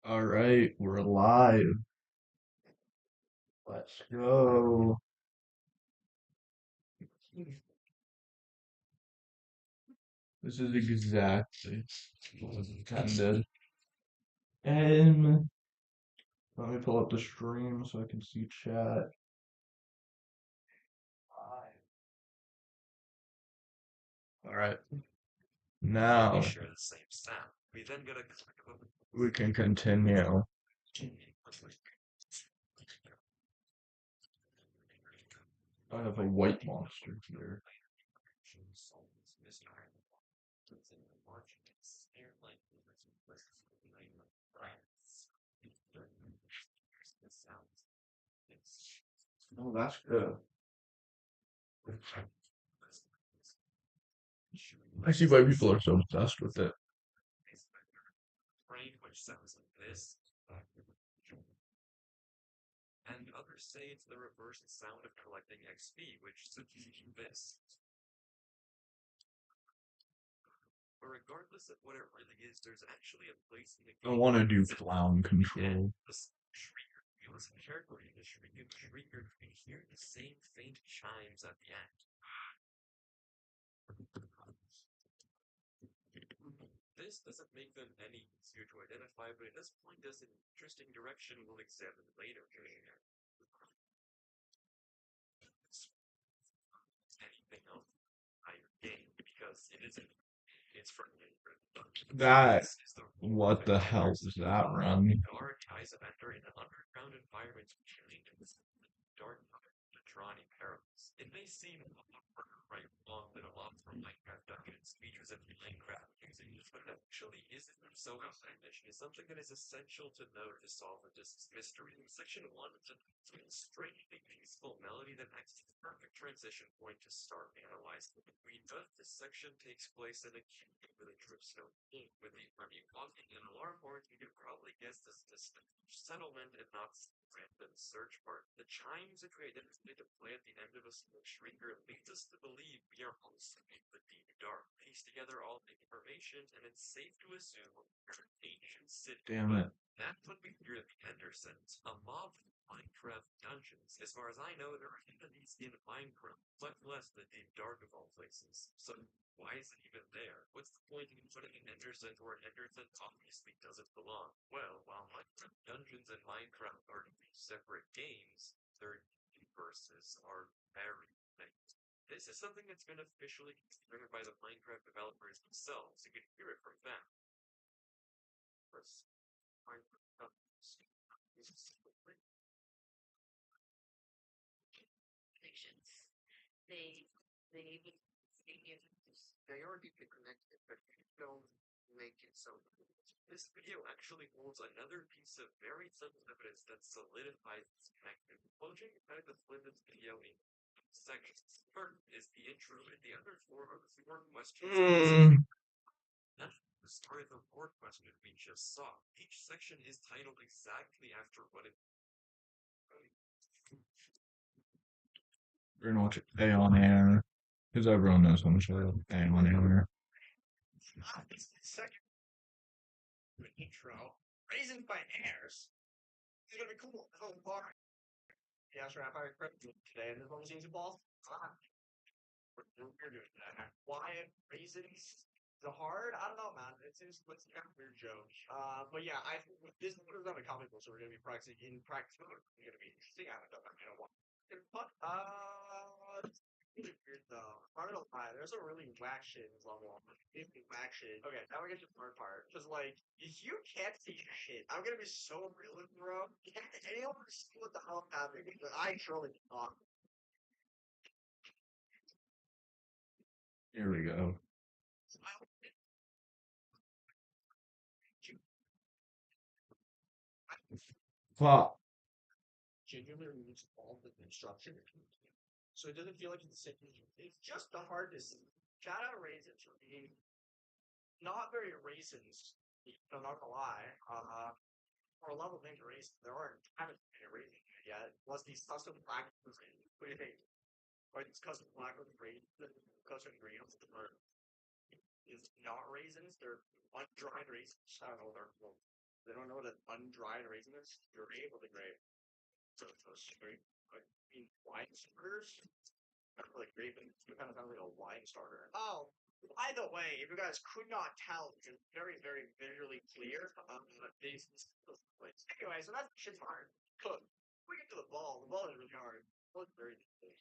All right, we're live. Let's go. This is exactly what was intended. And let me pull up the stream so I can see chat. All right, now we can continue. I have a white monster here. Oh, that's good. I see why people are so obsessed with it. I want to do clown control. That, what the hell is that run? Damn it. Mm. We're gonna watch A on air. Because everyone knows how much I love A on air. Here we go. Pop. They don't know what an undried raisin is. You're able to grate. So straight, like, I mean, wine starters? Kind of like grape and it kind of sounds like a wine starter. Oh, by the way, if you guys could not tell, which is very, very visually clear, these plates. Anyway, so that shit's hard. Cook. We get to the ball. The ball is really hard. The ball is very difficult.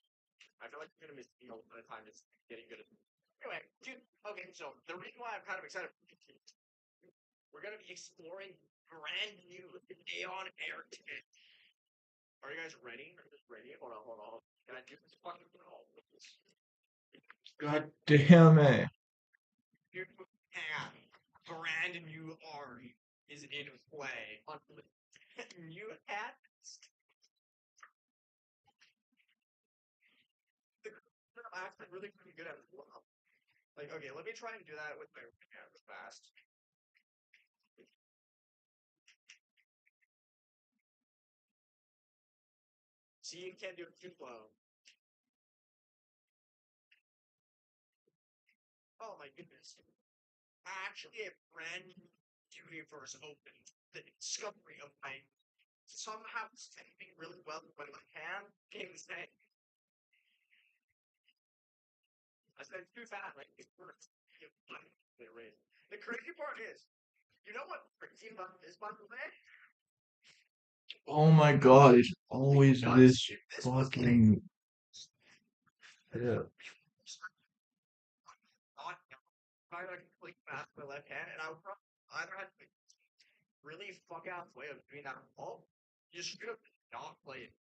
I feel like you're gonna miss by the time it's getting good at it. Anyway, dude, okay, so the reason why I'm kind of excited for we're gonna be exploring brand new Aeon Air ticket. Are you guys ready? Are you guys ready? Hold on, hold on. Can I do this fucking call? God damn it. New hat, brand new art is in play. New hat. I'm actually really pretty good at it. Like, okay, let me try and do that with my hand fast. See, you can't do it too slow. Oh my goodness. Actually, a brand new universe opened. The discovery of my somehow typing really well with my hand came to say, I said too fast, like it hurts. The crazy part is, you know what crazy about this, by the way? Oh my god, it's always Nuts. this If this was like fucking. Yeah. not trying to click fast with my left hand, and I would probably either have to really fuck out way of doing that ball. You should have not played.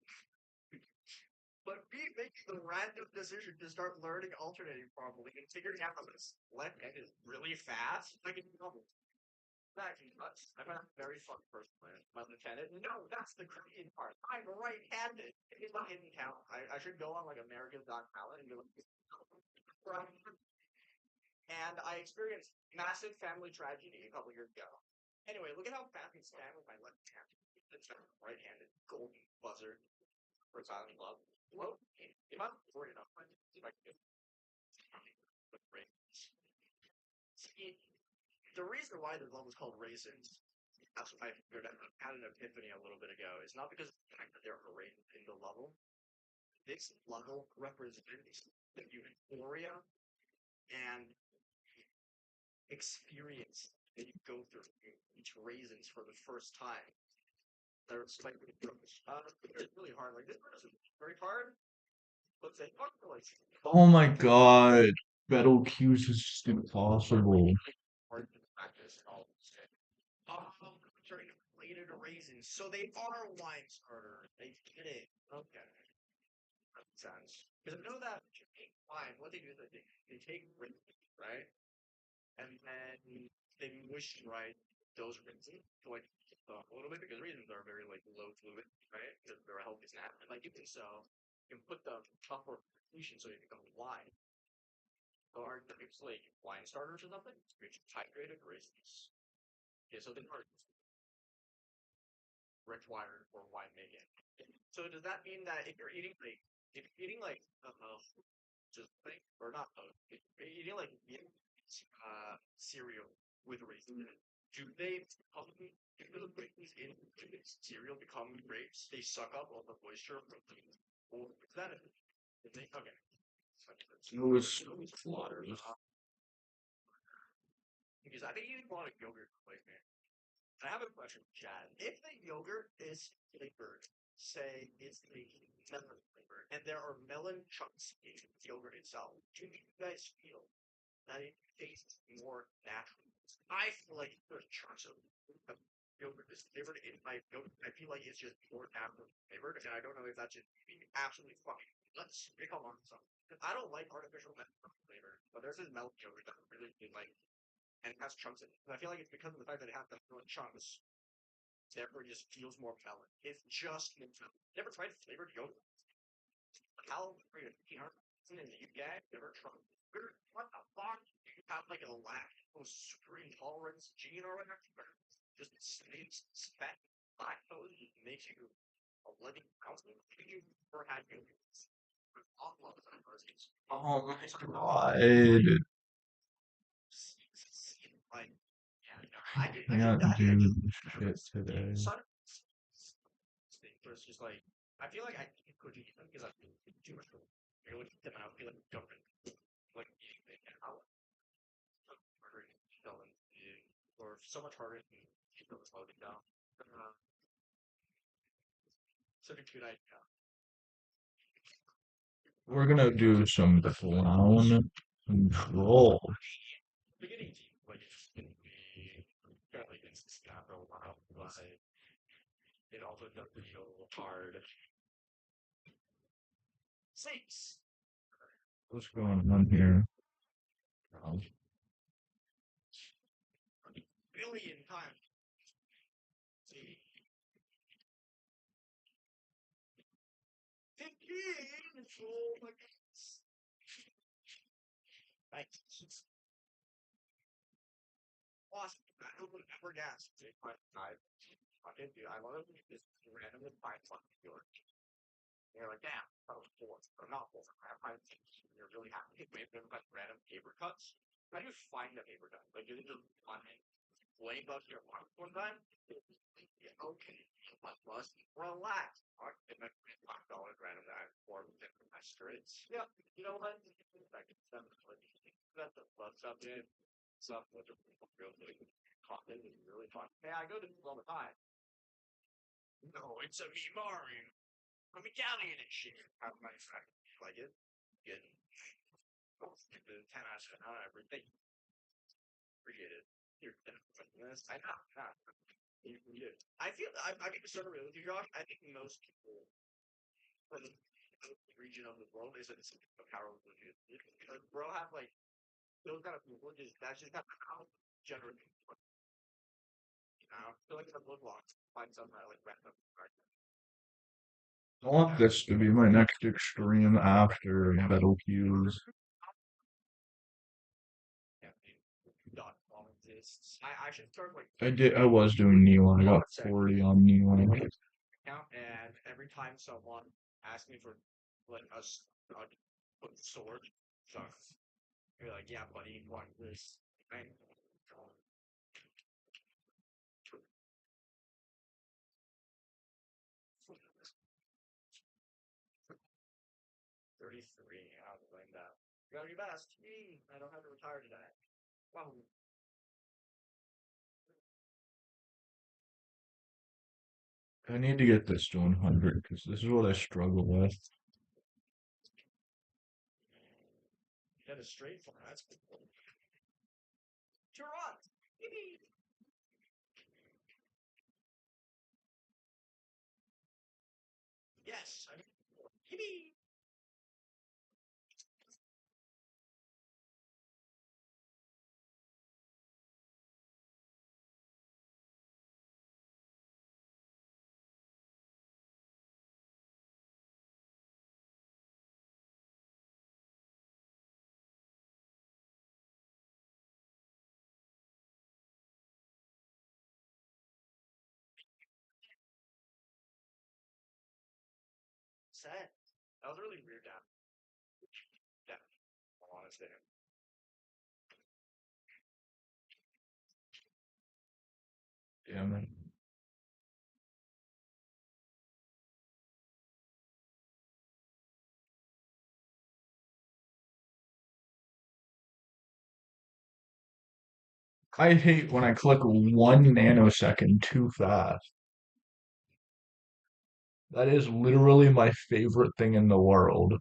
But me making the random decision to start learning alternating properly and figuring out how this left hand is really fast, I can double. That actually nuts. I find that very fun personally. My lieutenant. No, that's the Korean part. I'm right-handed. It's not hidden count. I should go on like America's Got Talent and be like, right. And I experienced massive family tragedy a couple years ago. Anyway, look at how fast I stand with my left hand. It's right-handed, golden buzzer for silent love. Well, if I'm worried enough, I see if I can get it. See, the reason why the level is called raisins, that's what I figured out. I had an epiphany a little bit ago. It's not because of the fact that they're arranged in the level. This level represents the euphoria and experience that you go through each raisins for the first time. They're slightly it's really hard. Like this one is very hard, but they fuck like Oh my god. Battle cues is just impossible. hard to practice and all this shit. Sorry, plated raisins. So they are wine starter. They did it. Okay. That makes sense. Because I know that Jamaican wine, what they do is that they take raisins, right? And then they moisturize those raisins to like keep them a little bit because raisins are very like low fluid, right? Because they're a healthy snack. And like you can you can put them up for fermentation so they become wine. So are grapes like wine starters or something? It's hydrated raisins. Okay, so they are required for winemaking. So does that mean that if you're eating like just like or not if you're eating like cereal with raisins in it, do they do the raisins in cereal become grapes? They suck up all the moisture from the or is that it? Okay. It was water. Because I've been eating a lot of yogurt lately. I have a question, Chad. If the yogurt is flavored, say it's the melon flavor, and there are melon chunks in the yogurt itself, do you guys feel that it tastes more natural? I feel like there's chunks of yogurt is flavored in my yogurt. I feel like it's just more natural flavored, and I don't know if that's just being absolutely fucking nuts. They come on something. I don't like artificial flavor, but there's this melon yogurt that I really like and it has chunks in it. And I feel like it's because of the fact that it has the chunks, therefore it just feels more melon. It's just melon. Never tried flavored yogurt? How creative in the UK? Never tried. What the fuck? You have like a lactose super intolerance gene or whatever? Just fat lactose makes you a living mountain. You never had yogurt. Oh my god. Like Can't I do actually shit today. son thing where it's just like I feel like I could eat them because I feel too much food. I would eat them and I would feel like government like eating them and I would harder to kill them or so much harder to keep them slowing down. Such a good idea. We're gonna do some clown control. Beginning team, like it's gonna be apparently against this guy for a while, but it also doesn't feel hard. Six What's going on here? billion times. See, 15. Oh my goodness. Nice. Awesome. I don't ever gas. Fucking dude, I love it. This randomly finds one in York. You're like, damn, that was four. Or not four. I have five things. You're really happy. Maybe they've got random paper cuts. How do you find a paper cut? Like, you just on it. Blame up your mark one time? Yeah, okay. But plus, relax. Fuck, it might be $5 random that for my straights. Yeah, you know what? I can send it to you. That's the fun stuff, dude. Stuff with the real good content is really fun. Hey, I go to school all the time. No, it's a me, Mario. I'm Italian and shit. How my friend like it? Good. The 10 out of 10 on everything. Appreciate it. You're this. I know. You. I feel I get to start with you, Josh. I think most people from the region of the world is a power of because bro have like those kind of people just that's just kind of how generally you know. I feel like it's a blood lock. Find something that like random. I want this to be my next extreme after Battle Cues. Yeah, dot politics. I should start like I was doing Neon. I got 40 on Neon. account, and every time someone asks me for like a sword, so you're like, yeah, buddy, want this? Right? 33. I'll blame that. You gotta be best. Yee, I don't have to retire today. Wow. I need to get this to 100 because this is what I struggle with. Get a straight for that's cool. Turot. Yes. I mean, yippee. Sad. That was really weird down. Yeah. I want to say. Yeah, man. I hate when I click 1 nanosecond too fast. That is literally my favorite thing in the world.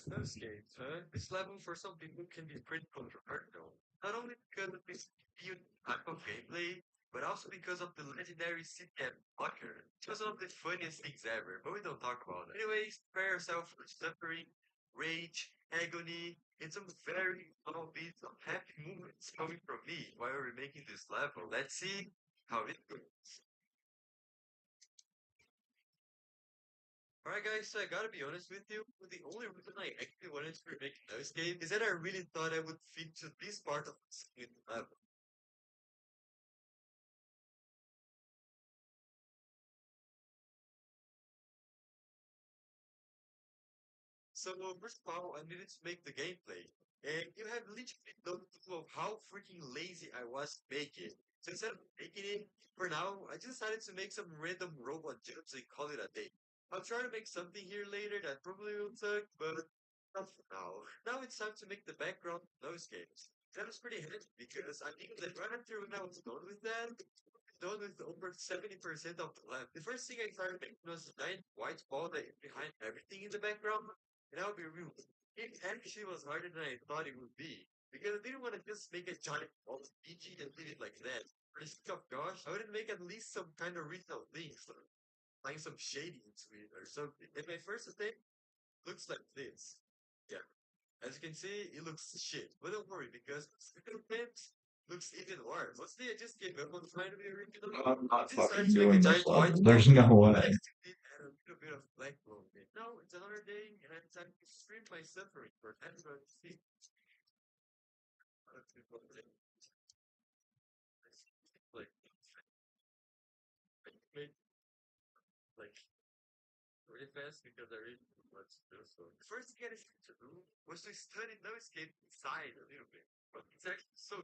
Those games, huh? This level for some people can be pretty controversial. Not only because of this new type of gameplay, but also because of the legendary Sitcam Fucker. It was one of the funniest things ever, but we don't talk about it. Anyways, prepare yourself for suffering, rage, agony, and some very small bits of happy moments coming from me while we're making this level. Let's see how it goes. Alright guys, so I gotta be honest with you, the only reason I actually wanted to make this game is that I really thought I would fit to this part of the level. So first of all, I needed to make the gameplay. and you have literally no clue of how freaking lazy I was making. So instead of making it for now, I just decided to make some random robot jumps and call it a day. I'll try to make something here later that probably will suck, but not for now. Now it's time to make the background noise games. That was pretty handy because I think that right after when I was done with that, done with over 70% of the lab. The first thing I started making was a giant white ball that behind everything in the background. And I'll be real. It actually was harder than I thought it would be. Because I didn't want to just make a giant ball of PG and leave it like that. For the sake of gosh, I would make at least some kind of original things. Like some shading into it or something. And my first attempt looks like this. Yeah. As you can see, it looks shit. But don't worry, because second attempt looks even worse. Mostly I just gave up on trying to be original. I'm I not just fucking started to make a doing this giant white level. ball There's no but I way. still did add a little bit of black glow in it. Now it's another day, and I'm time to stream my suffering for everyone to see. Like, make like really fast because I really much to do so. The first thing I had to do was to study no escape inside a little bit. But it's actually so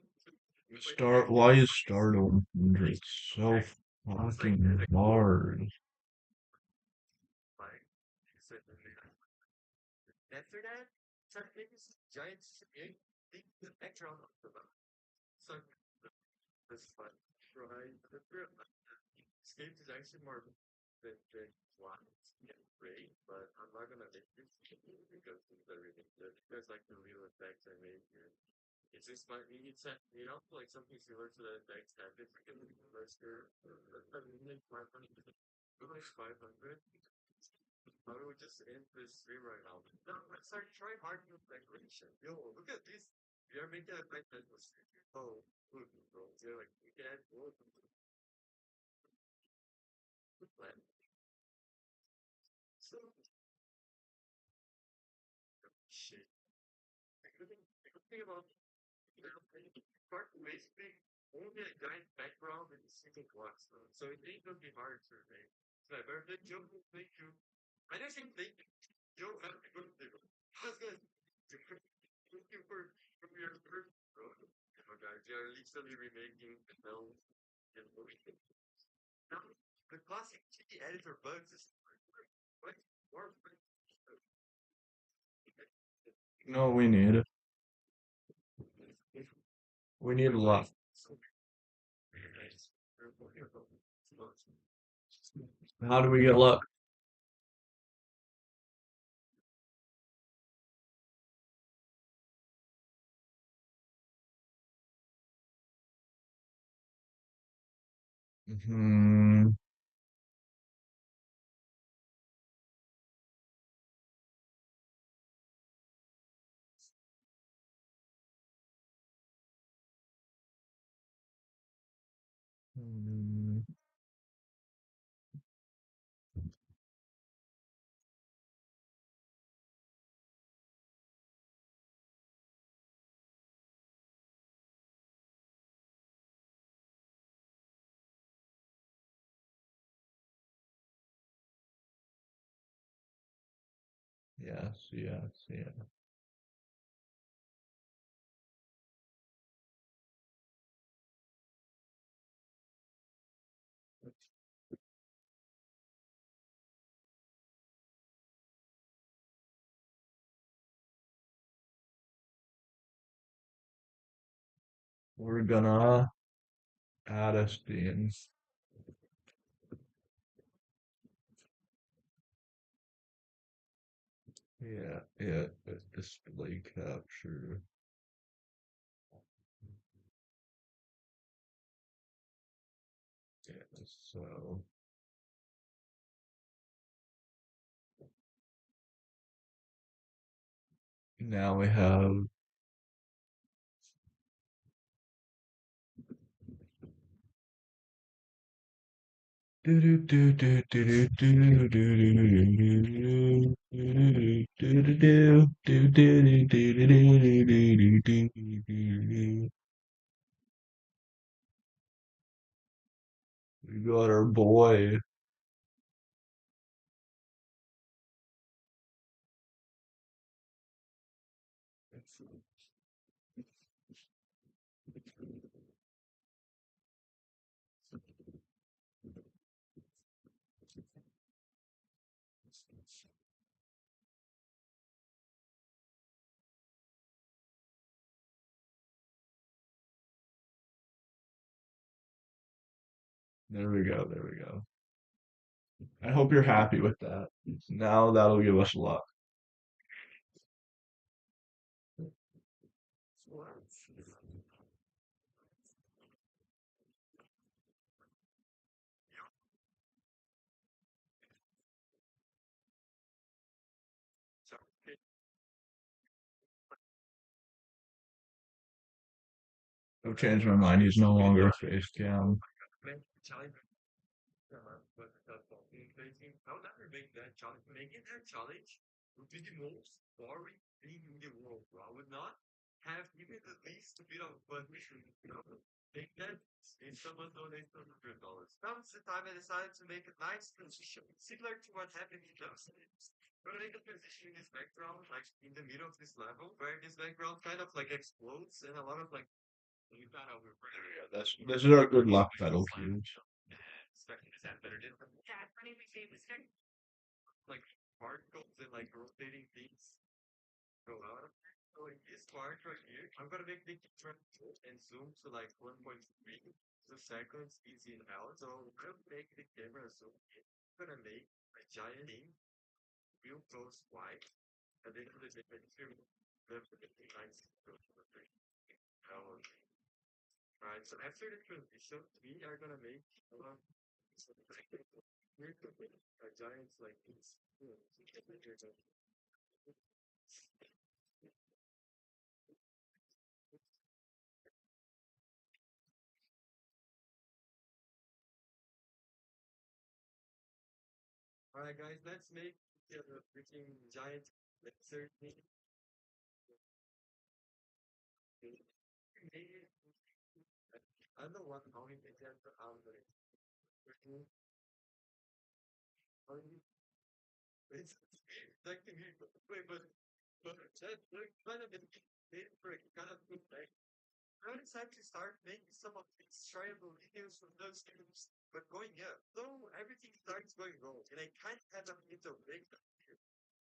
like Start. Why is start 100 so it's like fucking hard? like after that, start making some giant thing the background of the map. So this fun. Right. Escape is actually more than one. Yeah, great, but I'm not gonna make this because things are really good. Because like the real effects I made here. It's just my it's also like something similar to the effects happened in the first year. I mean like 500 500. I would just end this stream right now. No, let's start trying hard new decoration. Yo, look at this. We are making a great business. Oh, look, bro. You're like we can add more to the plan. So shit. The good thing about part basically only a giant background and a single glass though. So it ain't gonna be hard to make. So I better than Joe thank you. I don't think thank you. Joe have a good day. I was gonna thank you for your first bro. Oh guys, you are literally remaking the film and movie. Now the classic TV editor bugs is what more No, we need a lot. How do we get luck? Hmm. Hmm. Yes, yes, yes. We're gonna add a steam. Yeah, yeah, display capture. Yeah, so now we have we got our boy. There we go. There we go. I hope you're happy with that. Now that'll give us luck. So, it, I've changed my mind. He's no longer a face cam. man, challenge, but that's talking facing. I would never make that challenge. Making that challenge would be the most boring thing in the world, bro. I would not have even the least bit of fun. You know, make that if someone donates $100. Now's the time I decided to make a nice transition, similar to what happened in those games. But I make a transition in this background, like in the middle of this level, where this background kind of like explodes and a lot of like you thought I would There we go. This is our good luck pedal cues. expecting this that better didn't like particles and like rotating things go out of here. So in this part right here, I'm gonna make the camera and zoom to like 1.3 seconds easy and out. So I'm gonna make the camera zoom in. I'm gonna make a giant thing real close wide and then the picture the lines go to the three. Right, so after the transition, we are gonna make um, we're gonna make a giant like this. All right, guys, let's make the freaking giant laser thing. I don't know what how we make that out of it. It's like the wait, but that like kind of been made for a kind of good thing. I decided to start making some of these triangle videos from those games, but going up. So everything starts going wrong, and I can't have a bit of breakdown here.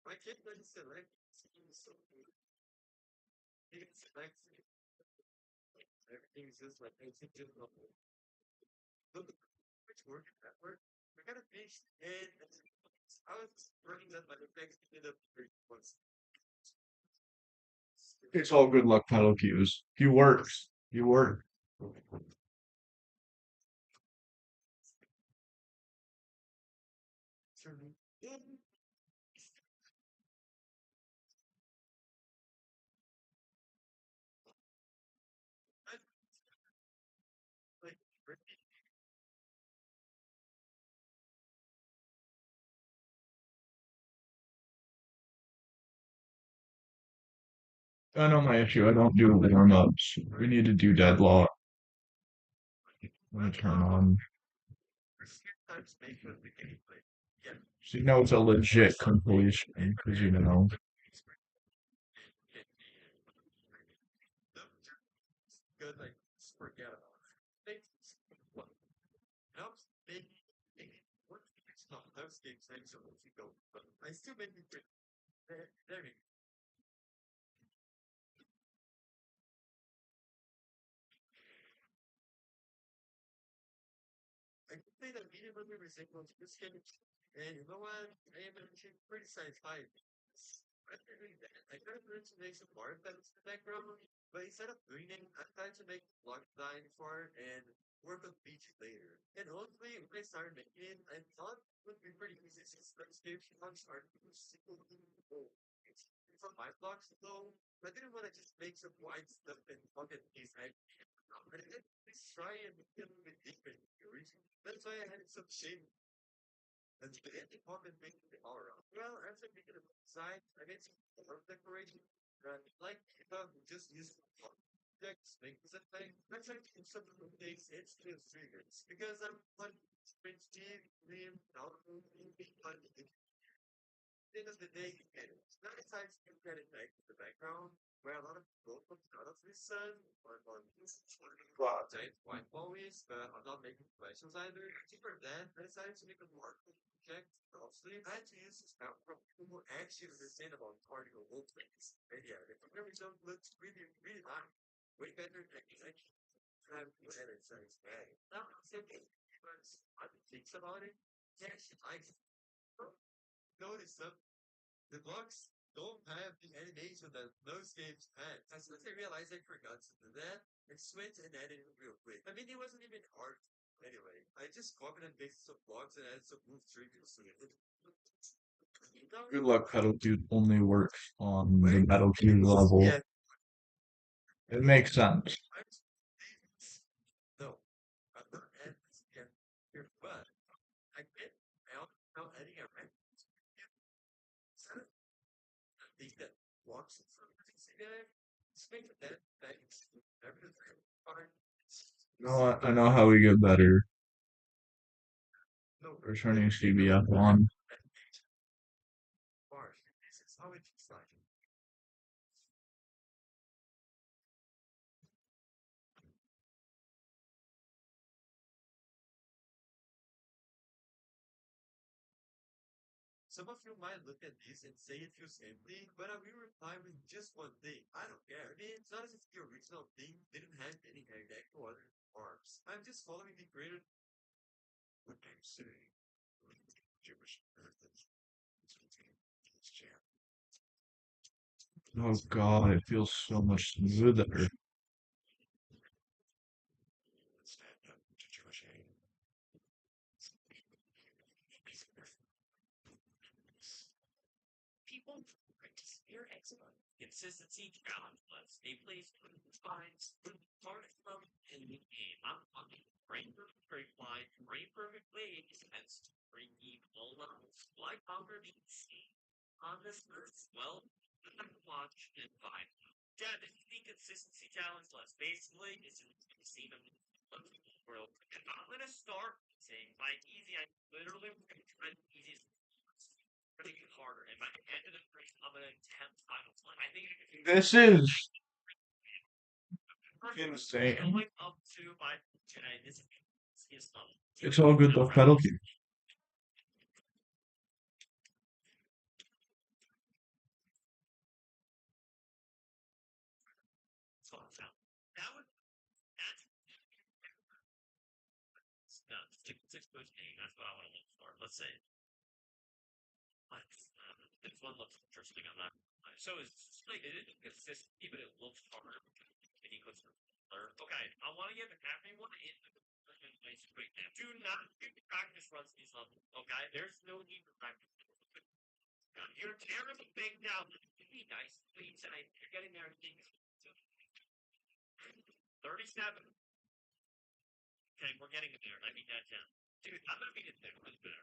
I can't really select so it's like everything is just like it's just not look which work that work. We gotta finish and I was working that my next ended up very once. It's all good luck pedal cues. He works. He works. Like I know my issue. I don't do warm ups. We need to do deadlock. Let me turn on. times make of the gameplay. Yeah. So you know it's a legit completion because you know. Good, like forget about it. Now maybe what it's not those games like so if you go but I still make it there I can say that medium under resembles this game and you know what I am actually pretty satisfied. After doing that, I could have learned to make some more effects in the background, but instead of doing it, I tried to make block design for it and work on beach later. And honestly, when I started making it, I thought it would be pretty easy since the description blocks are simple. It's from my blocks, though, I didn't want to just make some white stuff and pocket these I let's try and make it a little bit different. That's why I had some shame and the ending comment making the aura. Well, after making a design, I made some color decoration. And like if I just use objects, make this a thing. Let's try to do some of the things it's still triggers. Because I'm like Prince Steve, Liam, Alvin, but end of the day, you get it. Not besides you get it like in the background, where a lot of people from out of this sun on giant white always, but I'm not making questions either. Cheaper than I decided to make a marketing project. Obviously, I had to use this out from people who actually understand about particle movements. And yeah, the program result looks really, really high. Way better than I have to edit things. Now, it's okay. Because I think about it. Yes, I notice some the blocks don't have the animation that those games had. As soon as I realized I forgot to do that, I just went and edited it real quick. I mean, it wasn't even hard anyway. I just copied and pasted some blocks and added some move triggers to it. Good luck, Pedal Cube only works on the Wait, Metal Cube level. yeah, It makes sense. no, I'm not adding this again here, but I get now adding a random think that blocks it from together. Just make that things everything fine. I know how we get better. No, We're turning CBF on. bars. This is how it looks like. Some of you might look at this and say it feels empty, but I will reply with just one thing. I don't care. I mean, it's not as if the original thing didn't have any headache or other arms. I'm just following the creator. What I'm saying. Gibberish. Oh God, it feels so much smoother. People practice your eczema. Consistency challengeless. They place spines, start from in the game. I'm fucking brain perfect straight line, brain perfect way against brain deep all levels. Like hunger being seen on this earth. Well, watch and find. Yeah, this is the consistency challengeless. Basically, it's an seen them world. And I'm gonna start saying by easy, I literally tried the easiest really harder. If I get to the first, I'm gonna attempt final one. I think This is going insane. up to my this is It's all good though, Pedal Cube. that would that's no, six push game. That's what I want to look for. Let's say. This one looks interesting. I'm not. So it's like it isn't consistent, but it looks hard. And he puts okay, I want to give a happy one in the quick. Do not do practice runs these levels. Okay, there's no need for practice. You're terrible big now. Be nice, please. And you're getting there. 37. Okay, we're getting there. I mean that down. Dude, I'm gonna beat it there.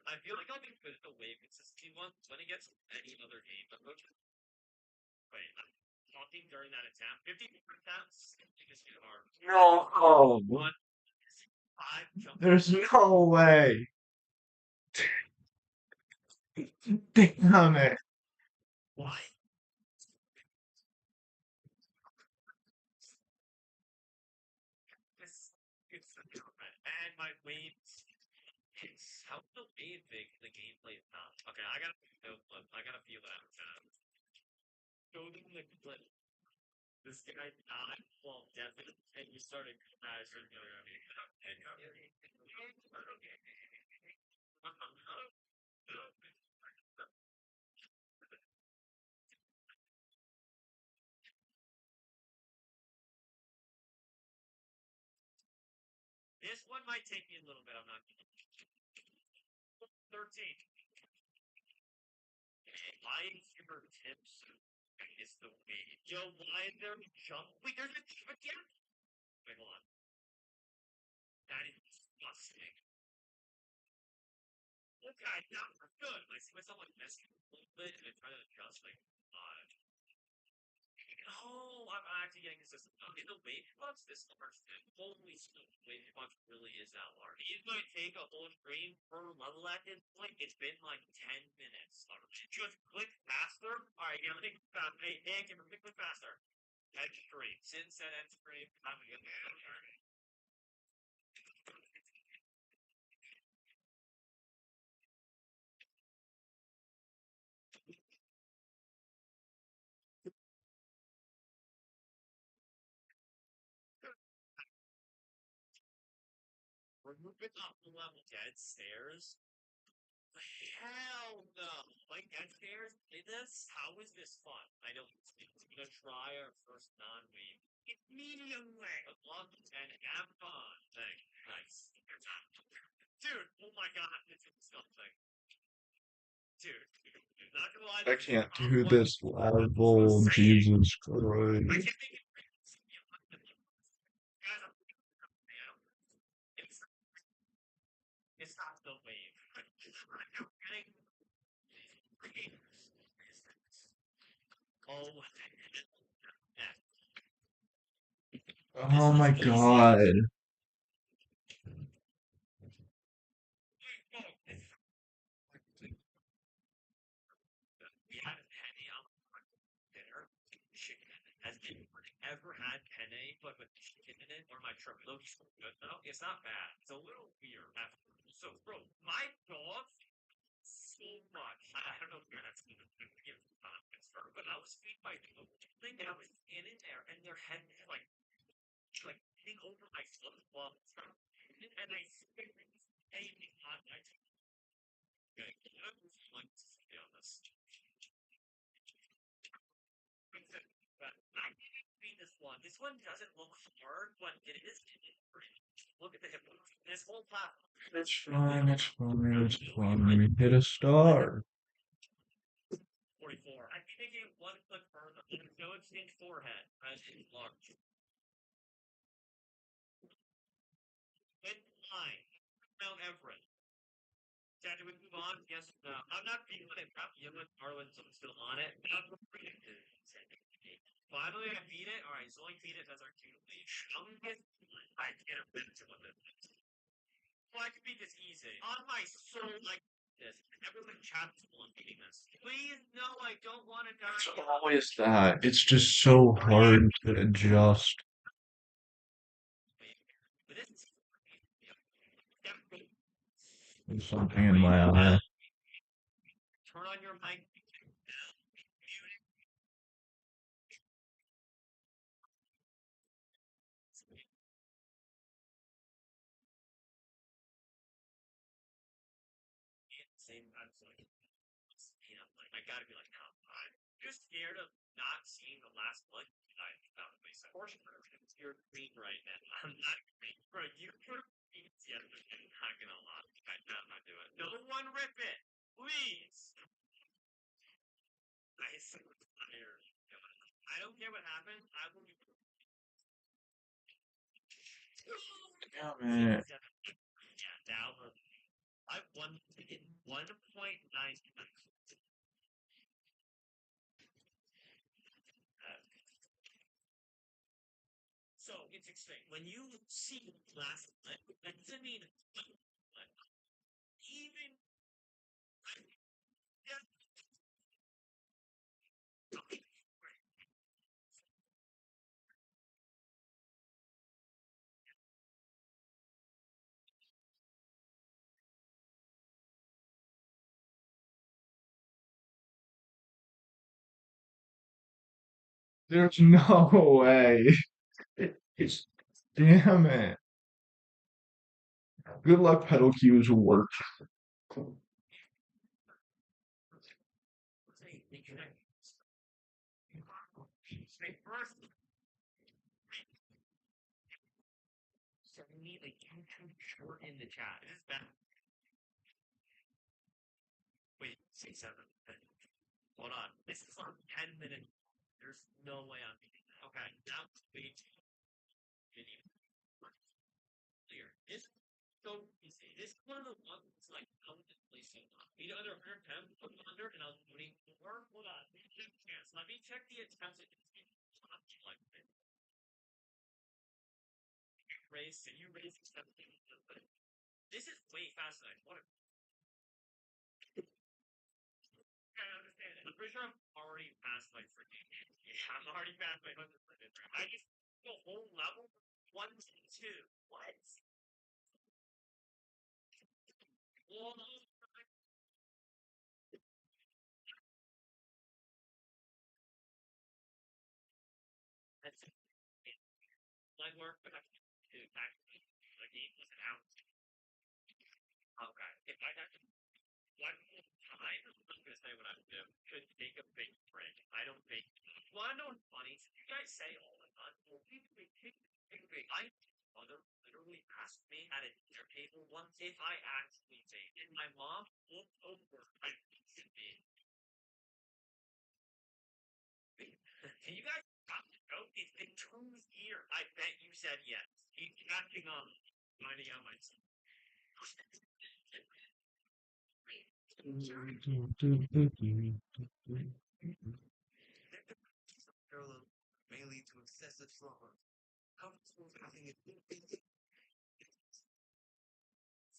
I feel like I'll be good at the wave consistency one when it gets any other game. Wait, I'm talking during that attack. 50 attempts. I think it's too hard. No, One, five, jump. there's no way. Damn it. Why? This it's and my waves. It's how the wave big the gameplay is not. Okay, I gotta feel that. Go to the clip. This guy died while deafened, and you started crashing. This one might take me a little bit. I'm not. 13. Why is your tips is the way? Yo, why is there a jump? Wait, there's a jump again? Wait, hold on. That is disgusting. Okay, now we're good. I see myself like messing a little bit and I try to adjust like Oh, I'm actually getting this system. Okay, the wave box this large. Holy shit, the wave box really is that large. It might take a whole stream per level at this point. It's been like 10 minutes. Just click faster. Alright, yeah, let me click fast. Hey, can we click faster? End stream. Since that end stream, I'm gonna get We're moving up the level. Dead stairs. Hell no! Like dead stairs in this? How is this fun? I don't. We're gonna try our first non-wave. It's medium way. A long and have fun. Thing. Nice. Dude, oh my god, this is something. Dude, not gonna lie, I this is can't do one this level. saying. Jesus I Christ. can't think of guys. It's it's not the wave. I'm getting oh yeah. This Oh was my easy. God. We had a penny on dinner. Chicken. Has anyone ever had penne but with chicken in it? Or my trip looks good though. It's not bad. It's a little weird after. So, bro, my dog so much. I don't know if that's going to give context, but I was feeding my dog. And I was in there, and their head like hitting over my flip flop, and I spit anything on my. Okay, I was like to be honest. But I didn't read this one. This one doesn't look hard, but it is. Look at the hip. This whole platform. It's fine, it's fine, it's fine. Hit a star. 44. I think it one click further. No extinct forehead as in large. Good line. Mount Everest. Dad, do we move on? Yes or no? I'm not being with it. You with Marlin, so I'm still on it. Finally, I beat it. All right, so I beat it. That's our cue to leave. I'm gonna get. I can't have been to one of them. Well, I could beat this easy. On my soul, like this. Everyone chat's one beating this. Please, no, I don't want to die. It's always that. It's just so hard to adjust. But this is There's something in my eye. turn on your mic. Same time, so like, I gotta be like, no, I'm just scared of not seeing the last one. I found the base. Portion for you're green right now. I'm not green. Bro, you could have the other thing. I'm not gonna lie. I'm not doing it. No one rip it. Please. I so tired. I don't care what happens. I will be. Damn it. Yeah, down. I won in 1.9. So it's extreme. When you see last that doesn't mean even yeah, There's no way. It's damn it. Good luck pedal cues work. first suddenly like YouTube short in the chat. This is bad. Wait, 6-7. Hold on. This is on 10 minutes. There's no way I'm beating that. Okay, now wait. Clear. This is so easy. This is one of the ones that's like I would just play so long. Beat under 110, put under, and I was winning 4. Hold on. Let me check chance. Let me check the attempts.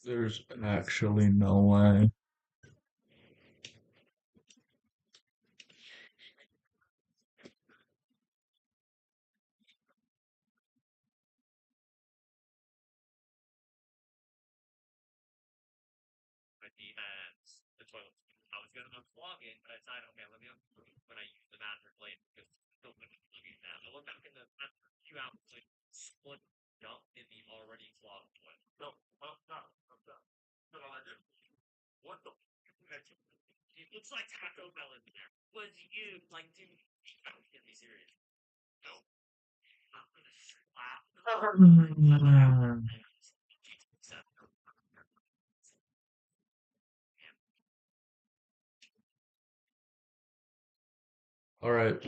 There's actually no way. All right.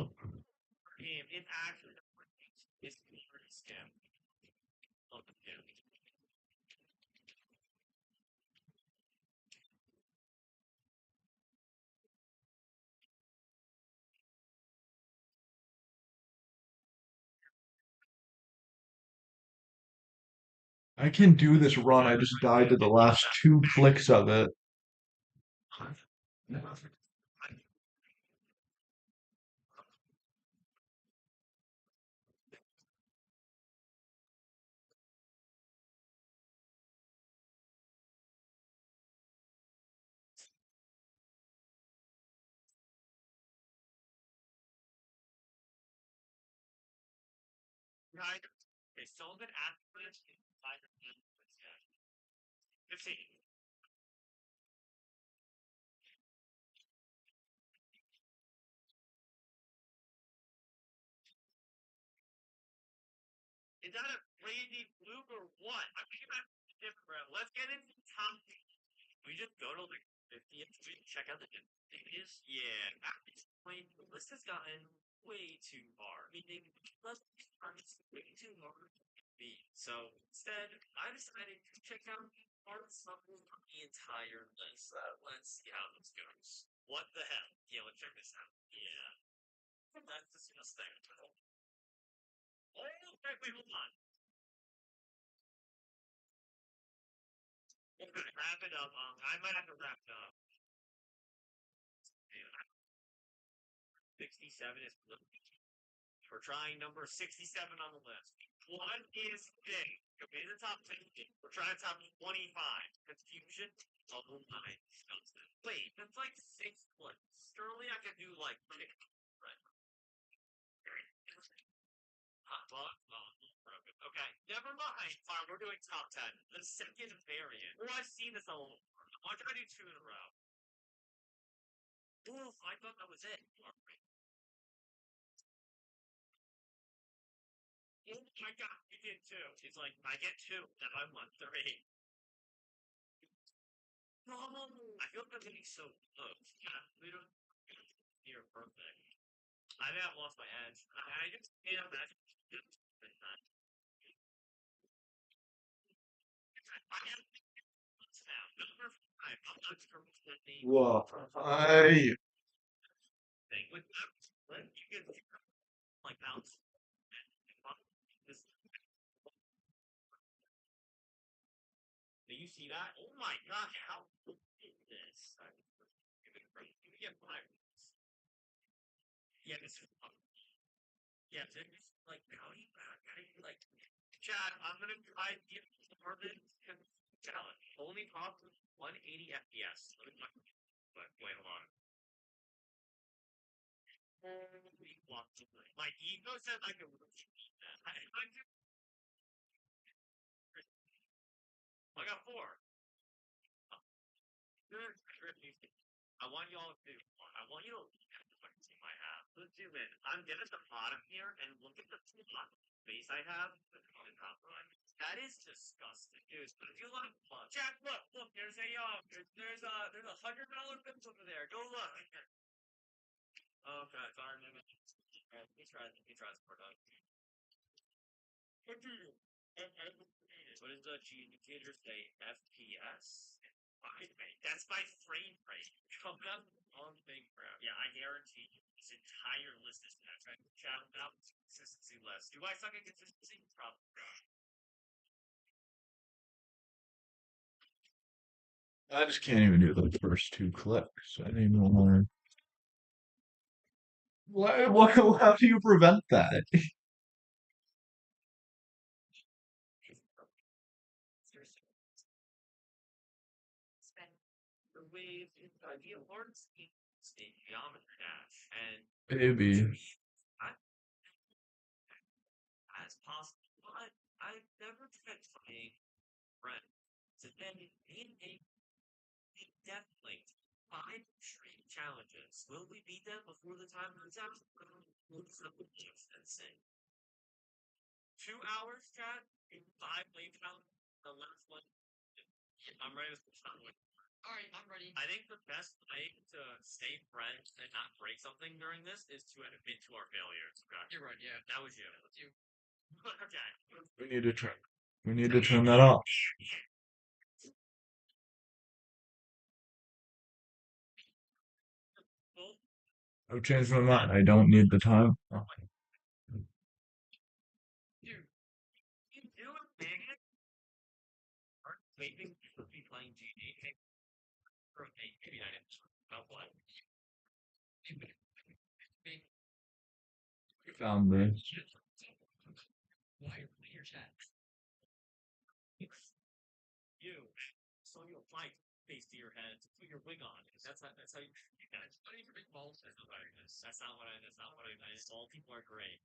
I can do this run. I just died to the last two clicks of it. Whoa. I you see that? Oh my gosh, how cool is this? Yeah, yeah, this is yeah, this like how do you like Chad, I'm gonna try to get started challenge. Only pop 180 FPS. But wait, hold on. My ego says I can I got four. I want y'all to. I want you to fucking see my app. Let's zoom in. I'm getting at the bottom here and look at the face I have. That is disgusting, dude. If you look, Jack, look. There's $100 bills over there. Go look. Okay, sorry, man. Let me try this part out. What does the G indicator say? FPS? That's my frame rate. Coming up on thing, bro. Yeah, I guarantee you this entire list is that. Right? Shout out to consistency list. Do I suck at consistency? Probably. I just can't even do the first two clicks anymore. What, how do you prevent that? The wave is the idea of Lawrence in geometry dash. And to Maybe. me, I, as possible, but I've never tried playing friend. So then in death linked 5 straight challenges. Will we beat them before the time runs out? Looks insane. 2 hours, chat, in 5 lane challenges. The last one. I'm ready to start with. All right, I'm ready. I think the best way to stay friends and not break something during this is to admit to our failures. Okay? You're right. Yeah, that was you. That was you. Okay. We need to turn. We need to turn that off. Well, I've changed my mind. I don't need the time. Oh. dude, you do it, man. Aren't waiting for me playing GD for maybe I didn't. I'll play. We found this. Why are your chat? You. So you'll fight face to your head to put your wig on. That's how you guys. What do you big balls? That's not what I. That's not what I. All people are great.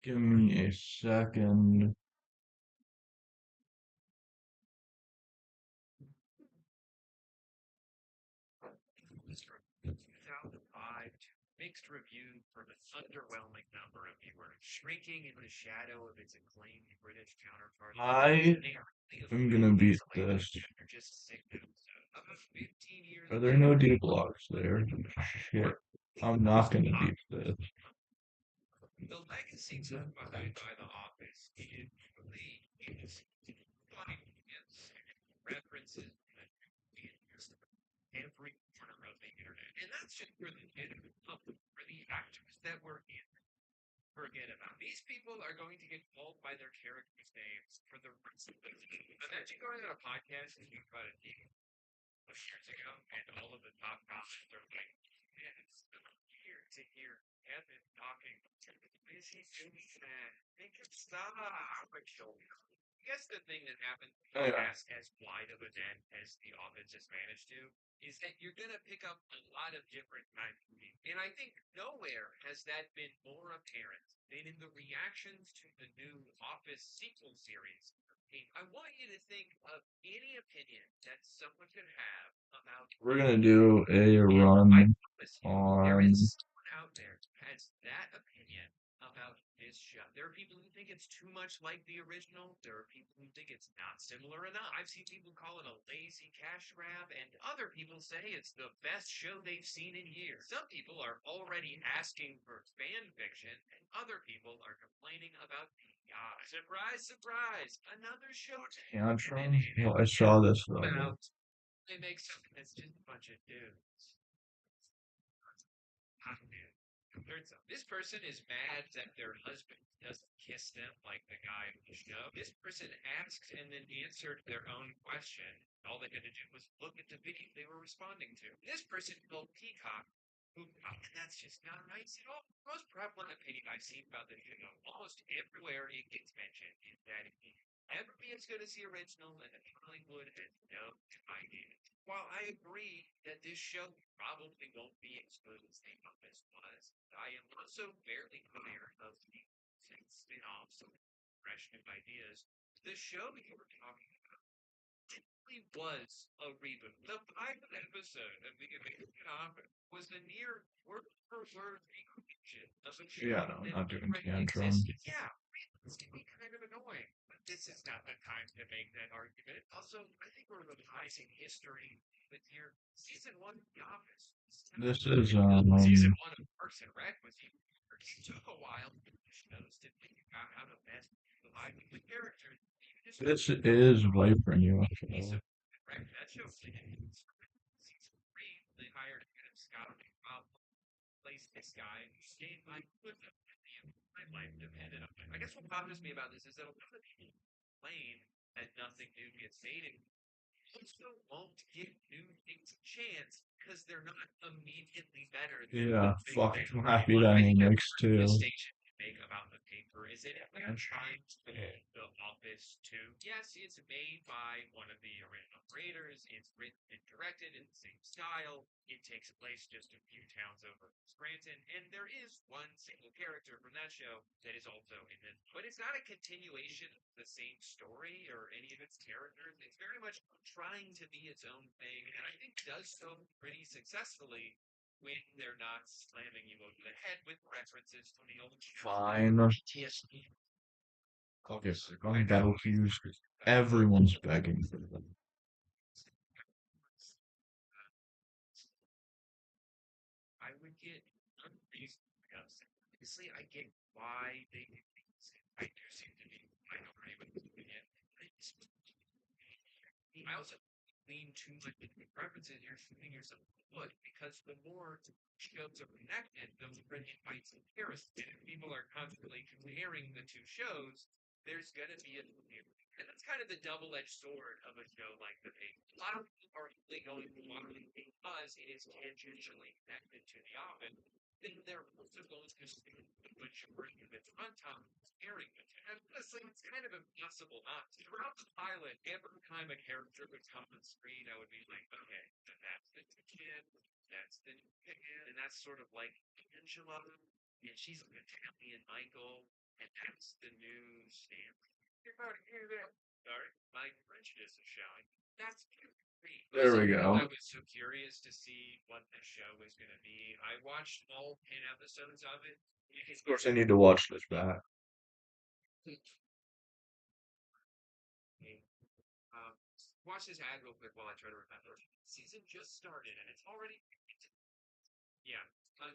Give me a second. 2005 mixed review from an underwhelming number of viewers, shrinking in the shadow of its acclaimed British counterpart. I am gonna beat this. Just sick about 15 years Are there no D blocks there? Shit. I'm not gonna beat this. the legacy left behind by The Office is references every corner of the internet. And that's just for the general public, for the actors that were in. Forget about these people are going to get called by their characters' names for the rest of the movie. Imagine going on a podcast and you about a deal years ago, and all of the top comments are like, "Man, it's weird to hear Kevin talking. Is he doing that? Make him stop." Like, show me. I guess the thing that happened Oh yeah. as wide of a dent as the offense has managed to is that you're going to pick up a lot of different kinds of movies. And I think nowhere has that been more apparent than in the reactions to the new Office sequel series. Hey, I want you to think of any opinion that someone could have about. We're gonna do a And I run promise you, there on. is someone out there who has that opinion about this show. There are people who think it's too much like the original. There are people who think it's not similar enough. I've seen people call it a lazy cash grab, and other people say it's the best show they've seen in years. Some people are already asking for fan fiction, and other people are complaining about PI. Surprise, surprise! Another show Tantrum. Well, I saw this one. about They make something that's just a bunch of dudes. Hot man. Turns out this person is mad that their husband doesn't kiss them like the guy in the show. This person asked and then answered their own question. All they had to do was look at the video they were responding to. This person called Peacock, who, and that's just not nice at all. The most prevalent opinion I've seen about this show, almost everywhere it gets mentioned, is that it can never be as good as the original and that Hollywood has no idea. While I agree that this show probably won't be as good as The Office was, I am also fairly tired of the spin-offs of fresh new ideas. The show you were talking about technically was a reboot. The pilot episode of The American Office was a near word-for-word recreation of a show Yeah, no, that not doing already tantrum. existed. Yeah, reruns can be kind of annoying, but this is not the time to make that argument. Also, I think we're revising history with your season one of The Office. This is Season one of Parks and Rec was even it took a while for the shows to figure out how to best provide the characters. this is Viper you. Piece of Rec that show season three, they hired a head of scouting. Place this guy who stayed my foot at the end of my life depended on it. I guess what bothers me about this is that a lot of people complain that nothing new gets made and also won't give new things a chance because they're not immediately better than Yeah, the big fuck, thing. I'm happy that I he think the makes two. station can make about the paper is it trying to make the Office 2. Yes, it's made by one of the original creators. It's written and directed in the same style. It takes place just a few towns over Scranton, and there is one single character from that show that is also in it. But it's not a continuation of the same story or any of its characters. It's very much trying to be its own thing, and I think does so pretty successfully when they're not slamming you over the head with references to the old Fine. PTSD. I'll get sick on battle cues. Everyone's begging for them. I would get unreasonably upset. Obviously, I get why they do things. I do seem to be minority with doing it. I also lean too much into preferences. You're shooting yourself in the foot because the more shows are connected, the more it invites comparison. If people are constantly comparing the two shows, there's going to be a and that's kind of the double-edged sword of a show like The Paper. A lot of people are really going to watch it because it is tangentially connected to The Office. Then they're also going to spend a majority of its runtime comparing it. And honestly, it's kind of impossible not to. Throughout the pilot, every time a character would come on screen, I would be like, okay, that's the kid, that's the kid, and that's sort of like Angela, and she's like Italian Michael, and that's the new Stanley. You're about to hear that. Sorry, my prejudice is showing. That's great. There we I go. was so curious to see what the show was going to be. I watched all 10 episodes of it. Of course, I need to watch this back. Um, watch this ad real quick while I try to remember. Season just started and it's already. Yeah.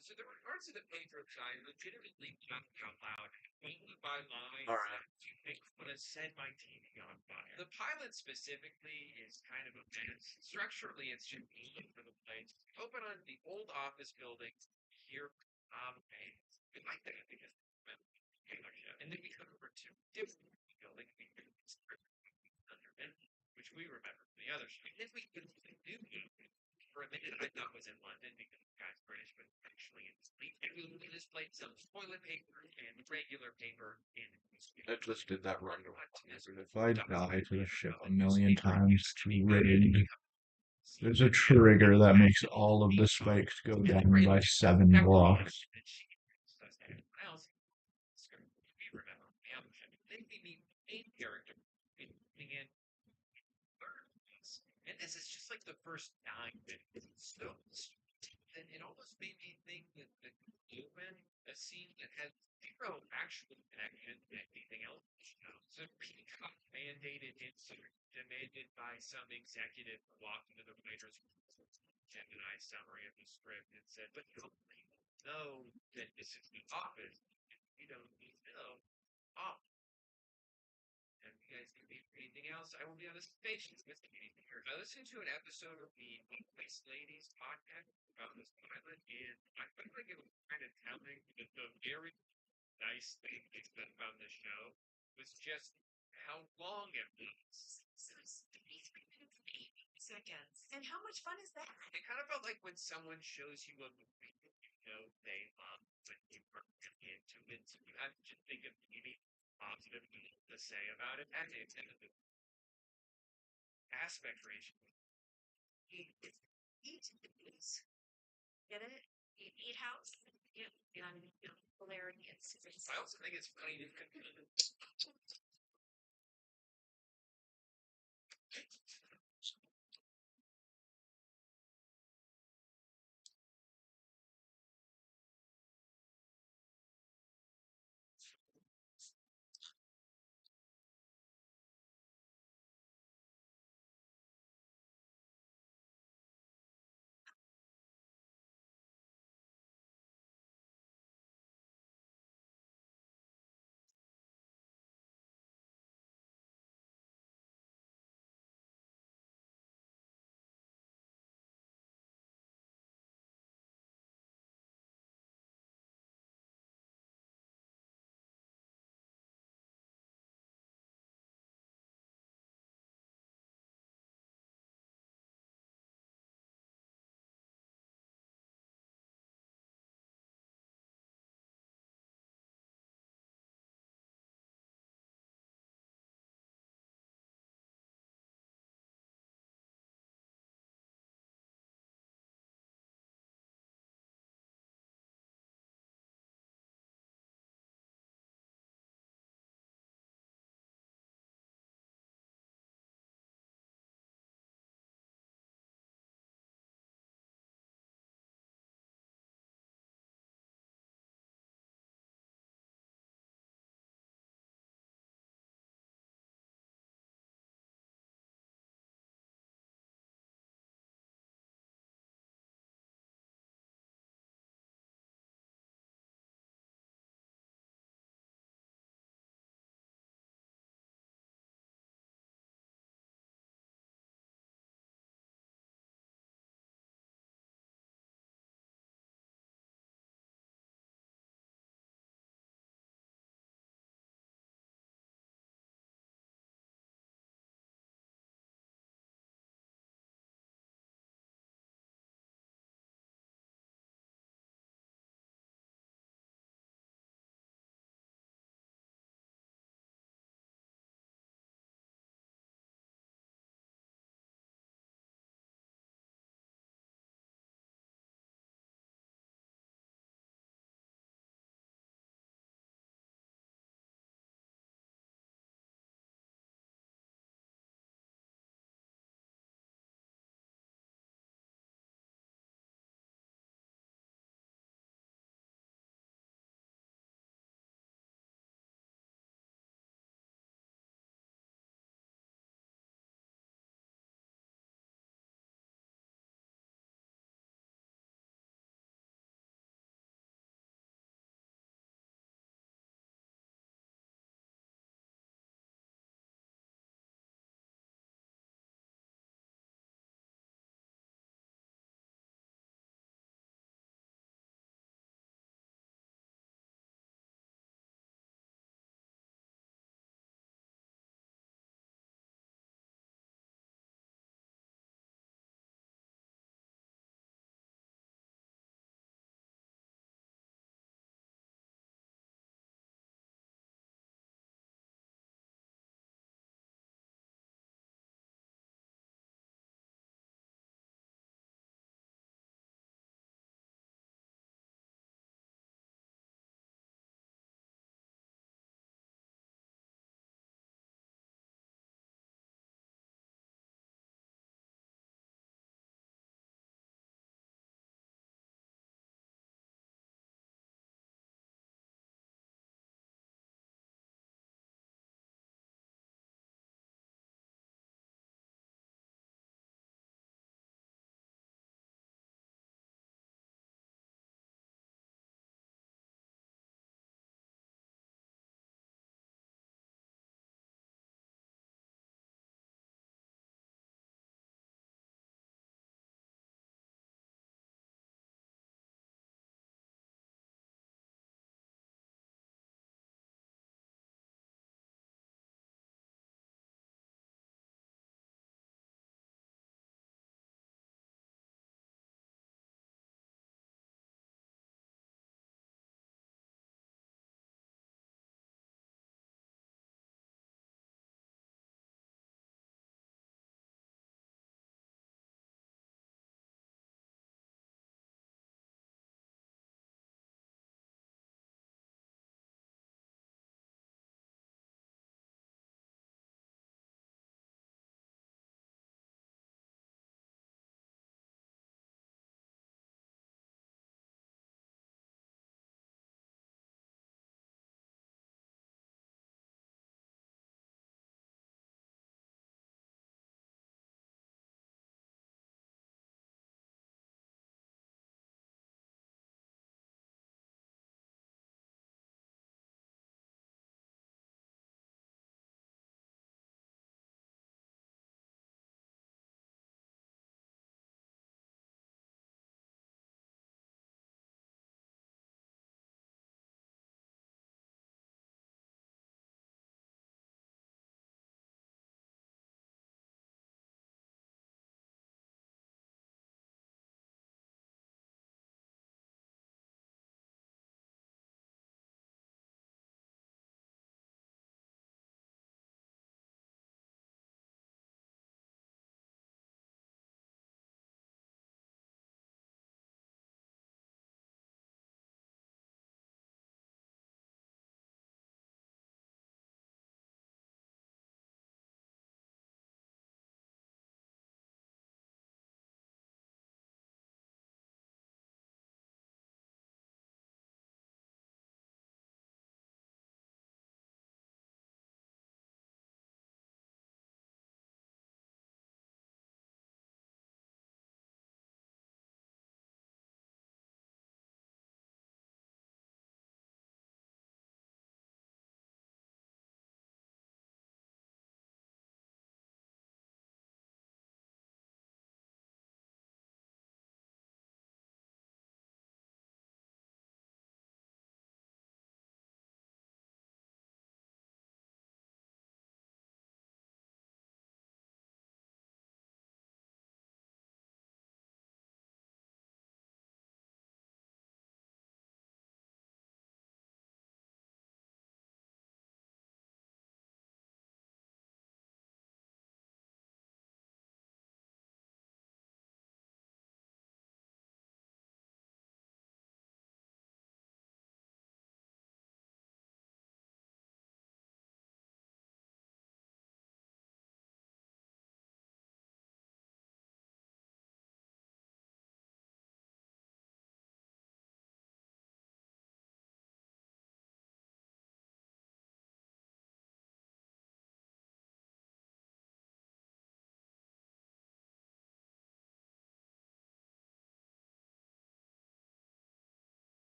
So there were parts of the paper that I legitimately laughed out loud, only by lines All right. that you think would have set my TV on fire. The pilot specifically is kind of a mess. Structurally, it's just all over the place. Open on the old office building here, we like that because and then we come over to different building, which we remember from the other show. And then we can do for a minute I thought was in London because the guy's British, but actually it's and we displayed some toilet paper and regular paper in I just did that right away. If I die to the ship a million times, it's rigged. There's a trigger that makes all of the spikes go down by 7 blocks. Character in and this is just like the first 9 minutes. So and it almost made me think that the open a scene that has zero actual connection to anything else. So Peacock mandated insert demanded by some executive who walked into the writer's room, Gemini summary of the script and said, but you don't know that this is the office. You don't need to know. Oh, and guys need anything else, I will be on this patience with you. I listened to an episode of the Place Ladies podcast about this pilot, and I felt like it was kind of telling that the very nice thing they said about the show was just how long it was. So 3 minutes and 8 seconds. And how much fun is that? It kind of felt like when someone shows you a movie that you know they love, but you weren't really into it, so you have to just think of any positive thing to say about it. That's it. And the aspect ratio. Eat, eat is. Get it? Eat house. Yeah, and polarity. I also think it's funny to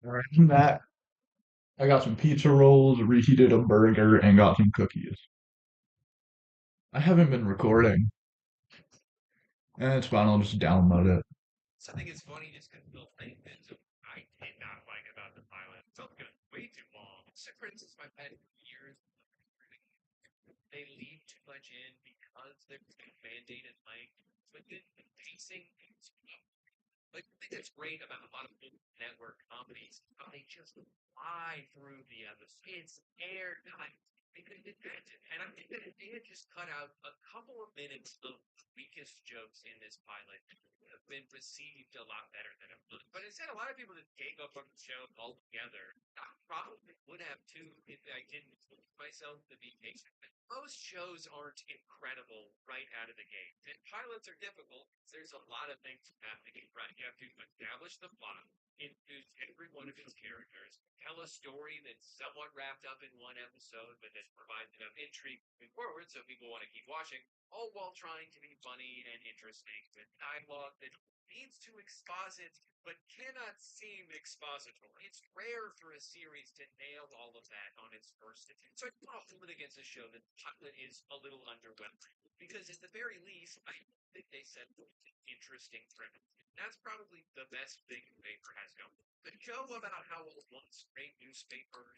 And that I got some pizza rolls, reheated a burger, and got some cookies. I haven't been recording, and it's fine. I'll just download it. Something is funny just because Bill think that I did not like about the pilot. It felt good, way too long. So, for instance, my pet years, they leave too much in because they're mandated length. But then the pacing, like the thing that's great about a lot of network comedies, how they just fly through the episode. It's airtight. They could imagine, and I think that if they had just cut out a couple of minutes of the weakest jokes in this pilot, it would have been received a lot better than it was. But instead, a lot of people just gave up on the show altogether. I probably would have too if I didn't force myself to be patient. Most shows aren't incredible right out of the gate. And pilots are difficult. There's a lot of things you have to get right. You have to establish the plot, introduce every one of its characters, tell a story that's somewhat wrapped up in one episode, but that provides enough intrigue moving forward so people want to keep watching, all while trying to be funny and interesting with dialogue that needs to exposit but cannot seem expository. It's rare for a series to nail all of that on its first attempt. So I want to hold it against a show that pilot is a little underwhelming. Because at the very least, I think they said interesting premise. That's probably the best thing the paper has going. The show about how a once great newspaper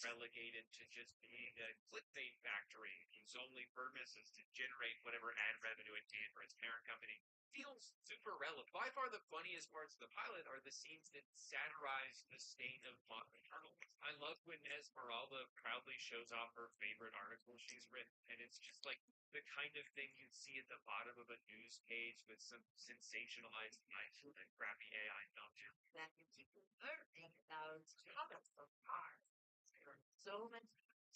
relegated to just being a clickbait factory whose only purpose is to generate whatever ad revenue it can for its parent company feels super relevant. By far, the funniest parts of the pilot are the scenes that satirize the state of modern journalism. I love when Esmeralda proudly shows off her favorite article she's written, and it's just like the kind of thing you'd see at the bottom of a news page with some sensationalized life and crappy AI dumped. That gives you the third thing about comments so far. So much.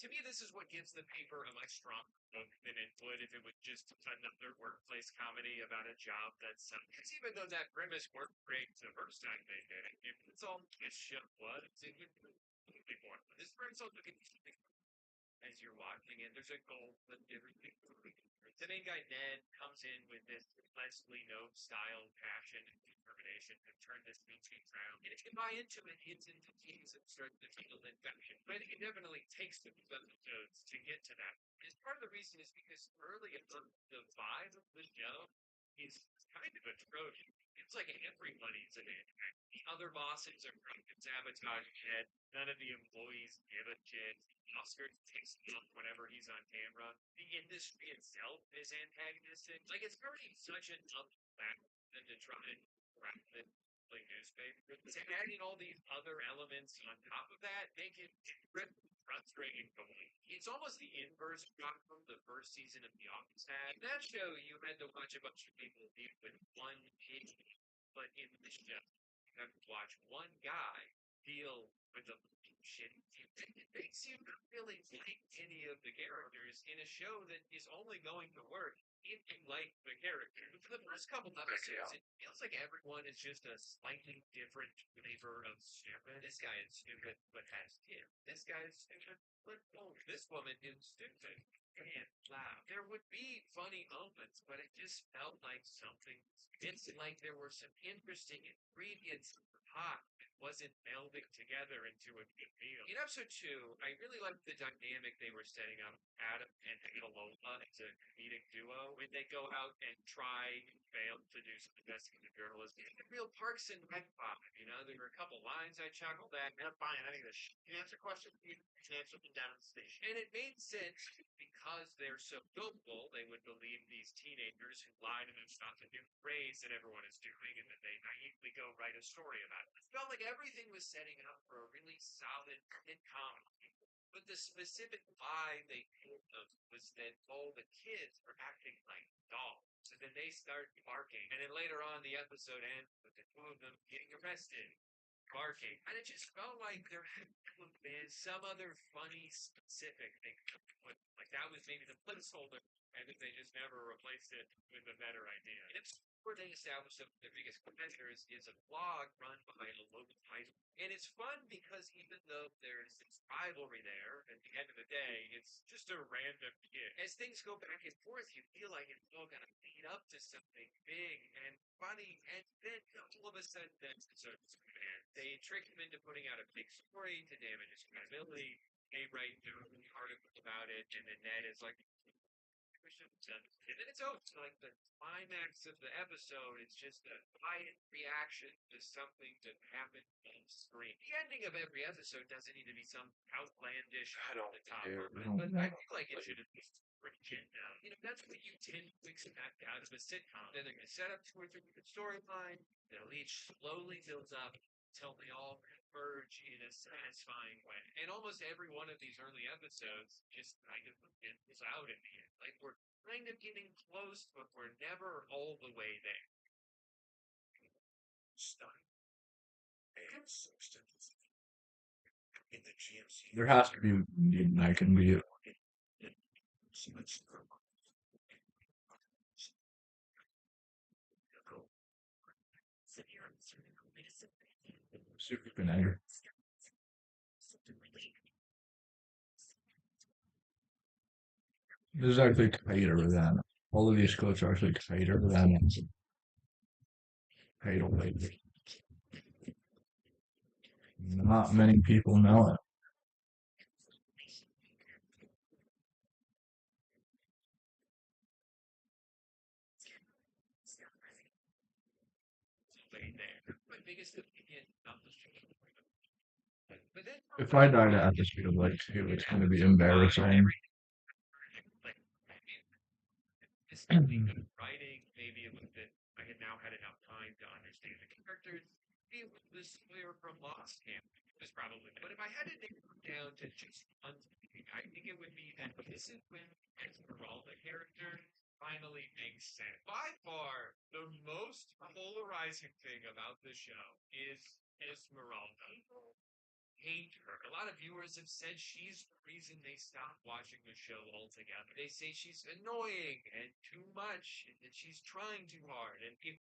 To me, this is what gives the paper a much stronger book than it would if it was just another workplace comedy about a job that's. Because even though that premise worked great the first time they did it, if it's all this shit was, it would be more. This premise also can as you're watching it. There's a goal that everything. The main guy Ned comes in with this Leslie Knope style passion and determination to turn this meeting around. And if you buy into it, it's into teams that start to feel infection. But I think it definitely takes the episodes to get to that. And part of the reason is because early in the vibe of the show is kind of atrocious. It's like everybody's an anti. The other bosses are fucking sabotaging it. None of the employees give a shit. Oscar takes him up whenever he's on camera. The industry itself is antagonistic. Like it's already such an upback than to try and wrap it like newspaper. So adding all these other elements on top of that make it incredibly frustrating to me. It's almost the inverse from the first season of The Office had. In that show, you had to watch a bunch of people deal with one issue, but in this show, you have to watch one guy deal with a shit. It makes you not really like any of the characters in a show that is only going to work if you like the character. For the first couple of episodes, it feels like everyone is just a slightly different flavor of stupid. This guy is stupid but has him. This guy is stupid but oh, this woman is stupid and laugh. There would be funny moments, but it just felt like something. It's like there were some interesting ingredients in the pot that wasn't melding together into a good meal. In episode 2, I really liked the dynamic they were setting up Adam and Paloma as a comedic duo when they go out and try and fail to do some investigative journalism. It's a real Parks and Rec vibe, you know. There were a couple lines I chuckled at. And I'm fine. I think the answer question you can answer them down at the station. And it made sense because they're so gullible, they would believe these teenagers who lie to them about the new phrase that everyone is doing, and then they naively go write a story about it. It felt like everything was setting up for a really solid hit comedy. But the specific lie they told them was that all the kids are acting like dolls. So then they start barking. And then later on, the episode ends with the two of them getting arrested, barking. And it just felt like there had been some other funny, specific thing. Like that was maybe the placeholder and then they just never replaced it with a better idea. And it's where they established that their biggest competitors is a blog run by a local high school. And it's fun because even though there's this rivalry there, at the end of the day, it's just a random kid. As things go back and forth, you feel like it's all going to lead up to something big and funny, and then all of a sudden, that's the circus command. They trick him into putting out a big story to damage his credibility. They write their own article about it, and then Ned is like, and then it's over. So like the climax of the episode is just a quiet reaction to something that happened on screen. The ending of every episode doesn't need to be some outlandish, I don't the top care. moment, but I feel like it should at least pretend. That's what you tend to expect out of a sitcom. Then they're going to set up 2 or 3 different storylines. They'll each slowly build up until they all converge in a satisfying way. And almost every one of these early episodes just kind of ends out in the end. Like we're kind of getting close, but we're never all the way there. Stunning. And substance in the GMC. There has to be, I can be So much. super connector. This is actually tighter than all of these coats are actually tighter than title labels. Not many people know it. If I died at the speed of light too, it's going to be embarrassing. Writing, maybe it was that I had now had enough time to understand the characters. Maybe it was clear from Lost Camp. It was probably, but if I had to narrow it down to just one thing, I think it would be that this is when Esmeralda character finally makes sense. By far, the most polarizing thing about the show is Esmeralda. Hate her. A lot of viewers have said she's the reason they stopped watching the show altogether. They say she's annoying and too much, and that she's trying too hard. And if